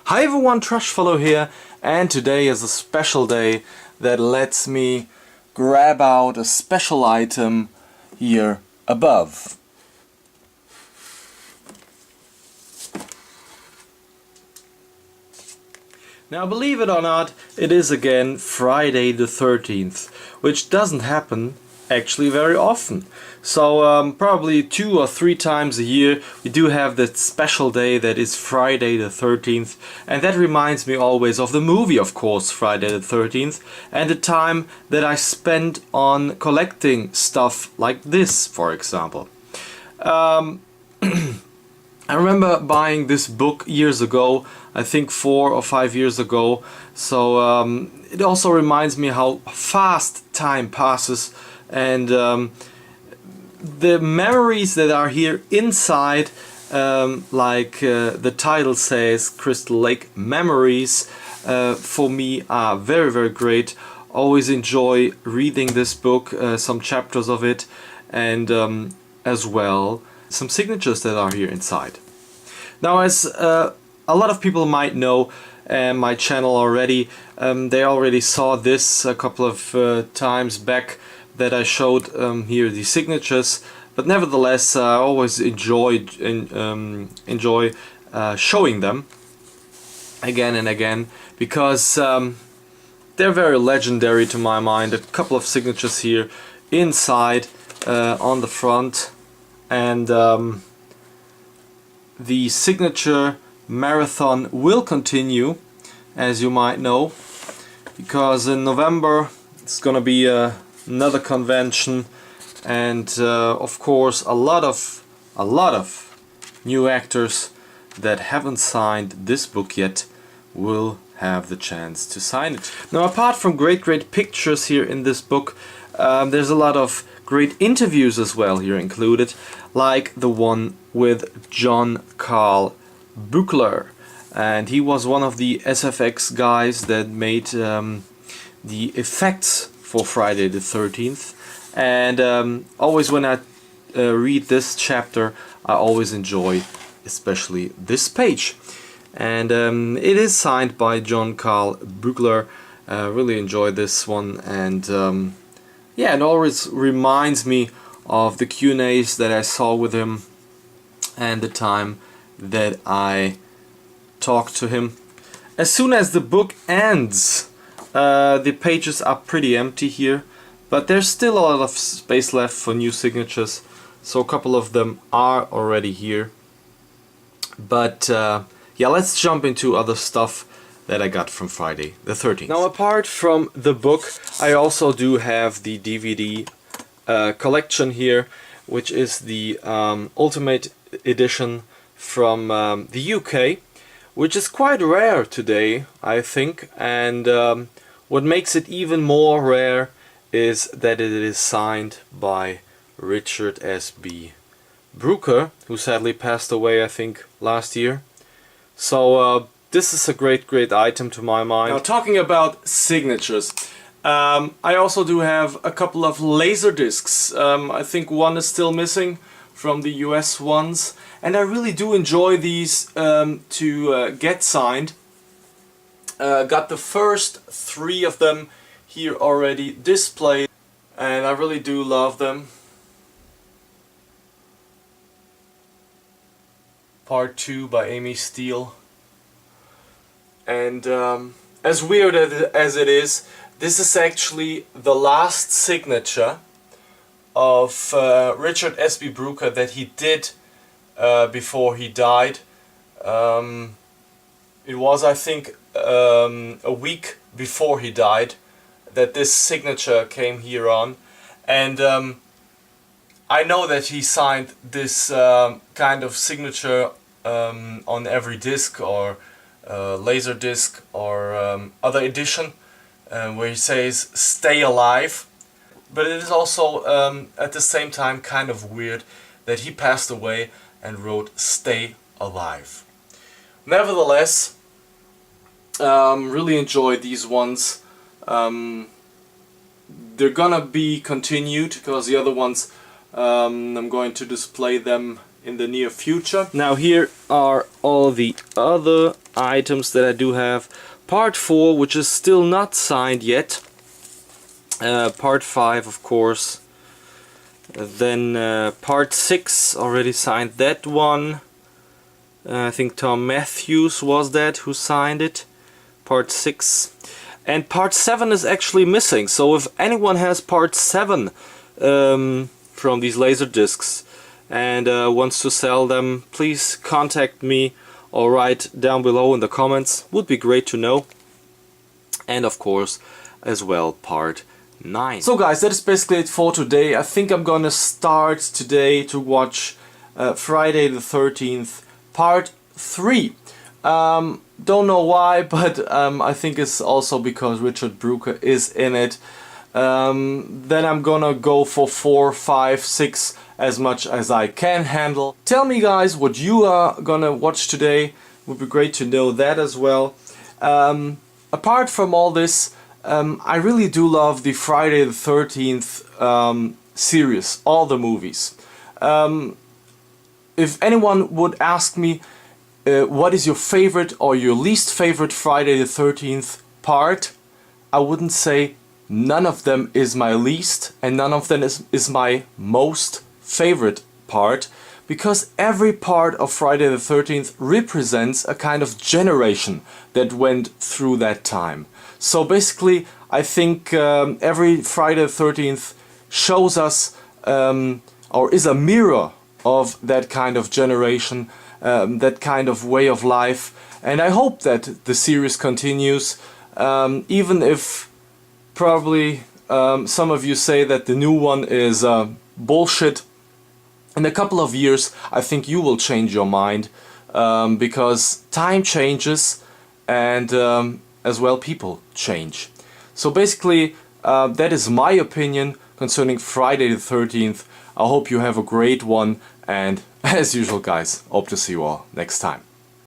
Hi everyone, Trashfellow here, and today is a special day that lets me grab out a special item here above. Now, believe it or not, it is again Friday the 13th, which doesn't happen actually very often. So probably 2 or 3 times a year we do have that special day that is Friday the 13th, and that reminds me always of the movie, of course, Friday the 13th, and the time that I spent on collecting stuff like this, for example. I remember buying this book years ago, I think 4 or 5 years ago, so it also reminds me how fast time passes, and the memories that are here inside, like the title says, Crystal Lake Memories, for me are very, very great. Always enjoy reading this book, some chapters of it, and as well some signatures that are here inside. Now, as a lot of people might know my channel already, they already saw this a couple of times back, that I showed here the signatures, but nevertheless I always enjoy showing them again and again, because they're very legendary to my mind. A couple of signatures here inside on the front, and the signature marathon will continue, as you might know, because in November it's gonna be another convention, and of course a lot of new actors that haven't signed this book yet will have the chance to sign it. Now, apart from great pictures here in this book, there's a lot of great interviews as well here included, like the one with John Carl Buchler, and he was one of the SFX guys that made the effects for Friday the 13th, and always when I read this chapter I always enjoy especially this page, and it is signed by John Carl Buchler. Really enjoy this one, and yeah, it always reminds me of the Q&As that I saw with him and the time that I talked to him. As soon as the book ends, the pages are pretty empty here, but there's still a lot of space left for new signatures, so a couple of them are already here. But yeah, let's jump into other stuff that I got from Friday the 13th. Now, apart from the book, I also do have the DVD collection here, which is the Ultimate Edition from the UK, which is quite rare today, I think, and what makes it even more rare is that it is signed by Richard S.B. Brooker, who sadly passed away, I think, last year. So this is a great item to my mind. Now, talking about signatures, I also do have a couple of laser discs. I think one is still missing from the US ones, and I really do enjoy these to get signed. Got the first 3 of them here already displayed, and I really do love them. Part 2 by Amy Steele. And as weird as it is, this is actually the last signature of Richard S.B. Brooker that he did before he died. It was, I think, a week before he died that this signature came here on, and I know that he signed this kind of signature on every disc or laser disc or other edition, where he says "Stay alive," but it is also at the same time kind of weird that he passed away and wrote "Stay alive." Nevertheless, really enjoyed these ones. They're gonna be continued because the other ones, I'm going to display them in the near future. Now, here are all the other items that I do have. Part 4, which is still not signed yet. Part 5, of course. Then Part 6, already signed that one. I think Tom Matthews was that who signed it. Part 6. And Part 7 is actually missing. So if anyone has Part 7 from these laser discs and wants to sell them, please contact me or write down below in the comments. Would be great to know. And of course as well Part 9. So guys, that is basically it for today. I think I'm gonna start today to watch Friday the 13th Part 3. Don't know why, but I think it's also because Richard Brooker is in it. Then I'm gonna go for 4, 5, 6 as much as I can handle. Tell me guys what you are gonna watch today. Would be great to know that as well. Apart from all this, I really do love the Friday the 13th series, all the movies. If anyone would ask me what is your favorite or your least favorite Friday the 13th part, I wouldn't say none of them is my least and none of them is my most favorite part, because every part of Friday the 13th represents a kind of generation that went through that time. So basically I think every Friday the 13th shows us or is a mirror of that kind of generation, that kind of way of life, and I hope that the series continues, even if probably some of you say that the new one is bullshit. In a couple of years I think you will change your mind, because time changes and as well people change. So basically that is my opinion concerning Friday the 13th. I hope you have a great one, and as usual guys, hope to see you all next time.